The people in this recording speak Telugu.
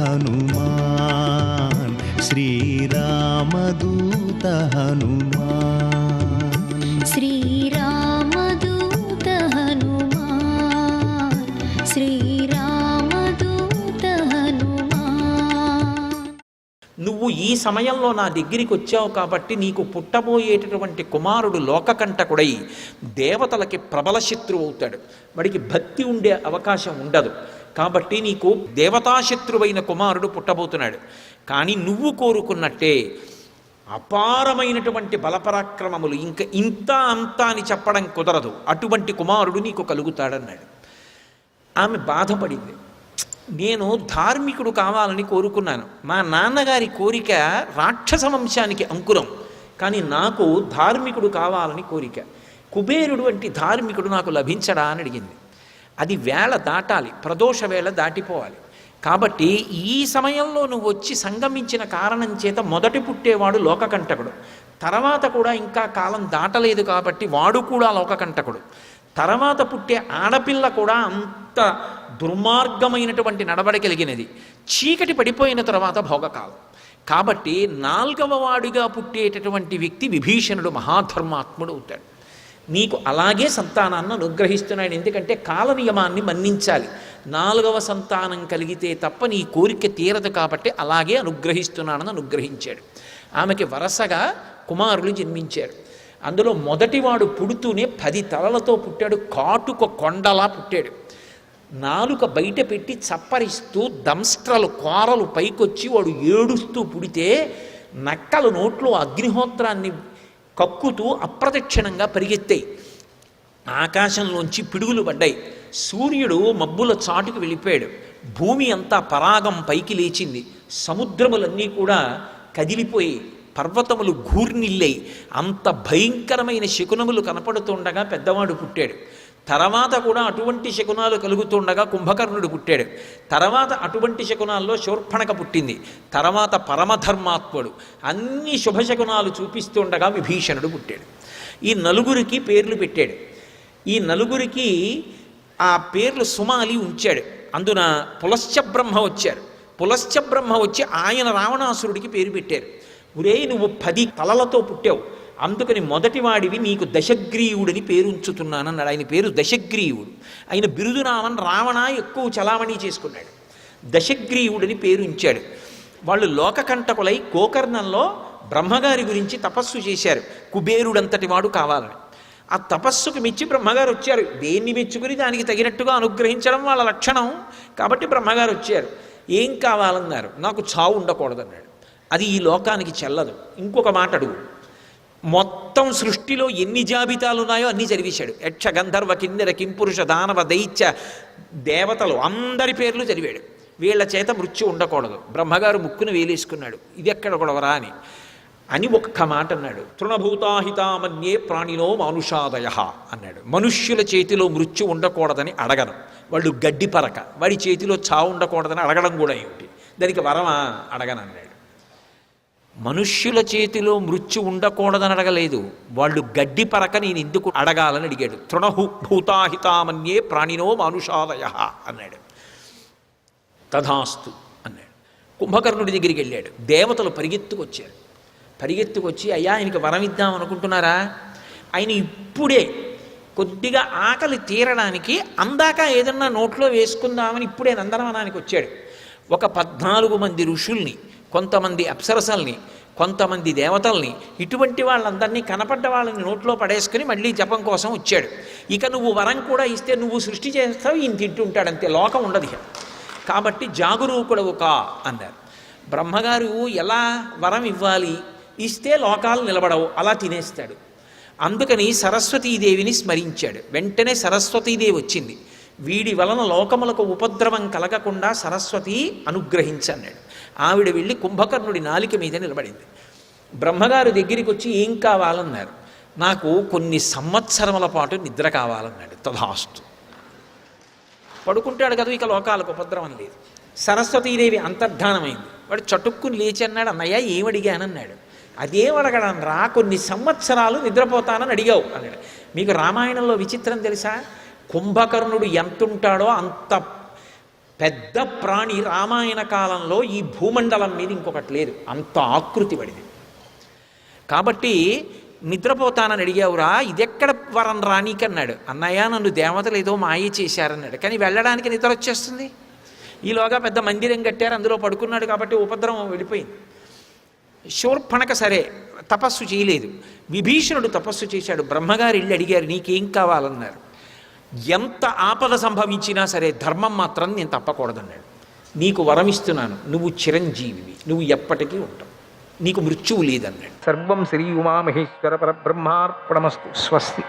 హనుమాన్ శ్రీరామదూత హనుమాన్ శ్రీరామదూత హనుమాన్ శ్రీరామదూత హనుమాన్. నువ్వు ఈ సమయంలో నా దగ్గరికి వచ్చావు కాబట్టి నీకు పుట్టబోయేటటువంటి కుమారుడు లోకకంటకుడై దేవతలకి ప్రబల శత్రువు అవుతాడు. వాడికి భక్తి ఉండే అవకాశం ఉండదు. కాబట్టి నీకు దేవతాశత్రువైన కుమారుడు పుట్టబోతున్నాడు. కానీ నువ్వు కోరుకున్నట్టే అపారమైనటువంటి బలపరాక్రమములు, ఇంకా ఇంత అంతా అని చెప్పడం కుదరదు, అటువంటి కుమారుడు నీకు కలుగుతాడన్నాడు. ఆమె బాధపడింది. నేను ధార్మికుడు కావాలని కోరుకున్నాను. మా నాన్నగారి కోరిక రాక్షస వంశానికి అంకురం, కానీ నాకు ధార్మికుడు కావాలని కోరిక. కుబేరుడు వంటి ధార్మికుడు నాకు లభించడా అని అడిగింది. అది వేళ దాటాలి, ప్రదోష వేళ దాటిపోవాలి. కాబట్టి ఈ సమయంలో నువ్వు వచ్చి సంగమించిన కారణం చేత మొదటి పుట్టేవాడు లోకకంటకుడు. తర్వాత కూడా ఇంకా కాలం దాటలేదు కాబట్టి వాడు కూడా లోకకంటకుడు. తర్వాత పుట్టే ఆడపిల్ల కూడా అంత దుర్మార్గమైనటువంటి నడవడి కలిగినది. చీకటి పడిపోయిన తర్వాత భోగకాలం. కాబట్టి 4వ వాడిగా పుట్టేటటువంటి వ్యక్తి విభీషణుడు మహాధర్మాత్ముడు అవుతాడు. నీకు అలాగే సంతానాన్ని అనుగ్రహిస్తున్నాడు. ఎందుకంటే కాలనియమాన్ని మన్నించాలి. 4వ సంతానం కలిగితే తప్ప నీ కోరిక తీరదు కాబట్టి అలాగే అనుగ్రహిస్తున్నానని అనుగ్రహించాడు. ఆమెకి వరసగా కుమారులు జన్మించారు. అందులో మొదటివాడు పుడుతూనే 10 తలలతో పుట్టాడు. కాటుక కొండలా పుట్టాడు. నాలుక బయట పెట్టి చప్పరిస్తూ దంస్ట్రలు కోరలు పైకొచ్చి వాడు ఏడుస్తూ పుడితే నక్కలు నోట్లో అగ్నిహోత్రాన్ని కక్కుతూ అప్రదక్షిణంగా పరిగెత్తాయి. ఆకాశంలోంచి పిడుగులు పడ్డాయి. సూర్యుడు మబ్బుల చాటుకు వెళ్ళిపోయాడు. భూమి అంతా పరాగం పైకి లేచింది. సముద్రములన్నీ కూడా కదిలిపోయి పర్వతములు ఘూర్నిల్లై అంత భయంకరమైన శకునములు కనపడుతుండగా పెద్దవాడు పుట్టాడు. తర్వాత కూడా అటువంటి శకునాలు కలుగుతుండగా కుంభకర్ణుడు పుట్టాడు. తర్వాత అటువంటి శకునాల్లో శూర్పణక పుట్టింది. తర్వాత పరమధర్మాత్ముడు అన్ని శుభశకునాలు చూపిస్తుండగా విభీషణుడు పుట్టాడు. ఈ నలుగురికి పేర్లు పెట్టాడు. ఈ నలుగురికి ఆ పేర్లు సుమాలి ఉంచాడు. అందున పులశ్చ బ్రహ్మ వచ్చారు. పులశ్చ బ్రహ్మ వచ్చి ఆయన రావణాసురుడికి పేరు పెట్టారు. ఒరే నువ్వు 10 తలలతో పుట్టావు, అందుకని మొదటివాడివి నీకు దశగ్రీవుడని పేరు ఉంచుతున్నానన్నాడు. ఆయన పేరు దశగ్రీవుడు. ఆయన బిరుదునామన్ రావణ ఎక్కువ చలామణి చేసుకున్నాడు. దశగ్రీవుడని పేరు ఉంచాడు. వాళ్ళు లోకకంటకులై గోకర్ణంలో బ్రహ్మగారి గురించి తపస్సు చేశారు. కుబేరుడంతటి వాడు కావాలని. ఆ తపస్సుకు మెచ్చి బ్రహ్మగారు వచ్చారు. దేన్ని మెచ్చుకుని దానికి తగినట్టుగా అనుగ్రహించడం వాళ్ళ లక్షణం. కాబట్టి బ్రహ్మగారు వచ్చారు. ఏం కావాలన్నారు. నాకు చావు ఉండకూడదన్నాడు. అది ఈ లోకానికి చెల్లదు. ఇంకొక మాట అడుగు. మొత్తం సృష్టిలో ఎన్ని జాబితాలు ఉన్నాయో అన్నీ చదివేశాడు. యక్ష గంధర్వ కిన్నెర కింపురుష దానవ దైత్య దేవతలు అందరి పేర్లు చదివాడు. వీళ్ళ చేత మృత్యు ఉండకూడదు. బ్రహ్మగారు ముక్కును వేలేసుకున్నాడు. ఇది ఎక్కడ గొడవరా అని ఒక్క మాట అన్నాడు. తృణభూతాహితామన్యే ప్రాణినో మానుషాదయ అన్నాడు. మనుష్యుల చేతిలో మృత్యు ఉండకూడదని అడగను. వాళ్ళు గడ్డి పరక, వాడి చేతిలో చావు ఉండకూడదని అడగడం కూడా ఏమిటి, దానికి వరమా అడగనన్నాడు. మనుష్యుల చేతిలో మృత్యు ఉండకూడదని అడగలేదు. వాళ్ళు గడ్డి పరక నేను ఎందుకు అడగాలని అడిగాడు. తృణభూతాహితామన్యే ప్రాణినో మానుషాదయ అన్నాడు. తథాస్తు అన్నాడు. కుంభకర్ణుడి దగ్గరికి వెళ్ళాడు. దేవతలు పరిగెత్తుకొచ్చారు. పరిగెత్తుకొచ్చి అయ్యా ఆయనకి వరం ఇద్దాం అనుకుంటున్నారా? ఆయన ఇప్పుడే కొద్దిగా ఆకలి తీరడానికి అందాక ఏదన్నా నోట్లో వేసుకుందామని ఇప్పుడే నందనవనానికి వచ్చాడు. ఒక 14 మంది ఋషుల్ని, కొంతమంది అప్సరసల్ని, కొంతమంది దేవతల్ని, ఇటువంటి వాళ్ళందరినీ కనపడ్డ వాళ్ళని నోట్లో పడేసుకుని మళ్ళీ జపం కోసం వచ్చాడు. ఇక నువ్వు వరం కూడా ఇస్తే నువ్వు సృష్టి చేస్తావు, ఈయన తింటుంటాడంతే, లోకం ఉండదు. కాబట్టి జాగరూకుడవు కా అన్నారు. బ్రహ్మగారు ఎలా వరం ఇవ్వాలి, ఇస్తే లోకాలు నిలబడవు, అలా తినేస్తాడు. అందుకని సరస్వతీదేవిని స్మరించాడు. వెంటనే సరస్వతీదేవి వచ్చింది. వీడి వలన లోకములకు ఉపద్రవం కలగకుండా సరస్వతి అనుగ్రహించన్నాడు. ఆవిడ వెళ్ళి కుంభకర్ణుడి నాలిక మీద నిలబడింది. బ్రహ్మగారు దగ్గరికి వచ్చి ఏం కావాలన్నారు. నాకు కొన్ని సంవత్సరముల పాటు నిద్ర కావాలన్నాడు. తథాస్తు. పడుకుంటాడు కదా, ఇక లోకాలకు ఉపద్రవం లేదు. సరస్వతీదేవి అంతర్ధానమైంది. వాడు చటుక్కుని లేచి అన్నాడు, అన్నయ్య ఏమడిగానన్నాడు. అదేం అడగడం రా, కొన్ని సంవత్సరాలు నిద్రపోతానని అడిగావు అన్నాడు. మీకు రామాయణంలో విచిత్రం తెలుసా? కుంభకర్ణుడు ఎంతుంటాడో అంత పెద్ద ప్రాణి రామాయణ కాలంలో ఈ భూమండలం మీద ఇంకొకటి లేదు, అంత ఆకృతి పడింది. కాబట్టి నిద్రపోతానని అడిగావురా, ఇదెక్కడ వరం రానీకన్నాడు. అన్నయ్య నన్ను దేవతలు ఏదో మాయ చేశారన్నాడు. కానీ వెళ్ళడానికి నిద్ర వచ్చేస్తుంది. ఈలోగా పెద్ద మందిరం కట్టారు, అందులో పడుకున్నాడు కాబట్టి ఉపద్రవం వెళ్ళిపోయింది. శూర్పణఖ సరే తపస్సు చేయలేదు, విభీషణుడు తపస్సు చేశాడు. బ్రహ్మగారు ఇల్లు అడిగారు నీకేం కావాలన్నారు. ఎంత ఆపద సంభవించినా సరే ధర్మం మాత్రం నేను తప్పకూడదన్నాడు. నీకు వరమిస్తున్నాను, నువ్వు చిరంజీవివి, నువ్వు ఎప్పటికీ ఉంటావు, నీకు మృత్యువు లేదన్నాడు. సర్వం శ్రీ ఉమామహేశ్వర పరబ్రహ్మార్పణమస్తు. స్వస్తి.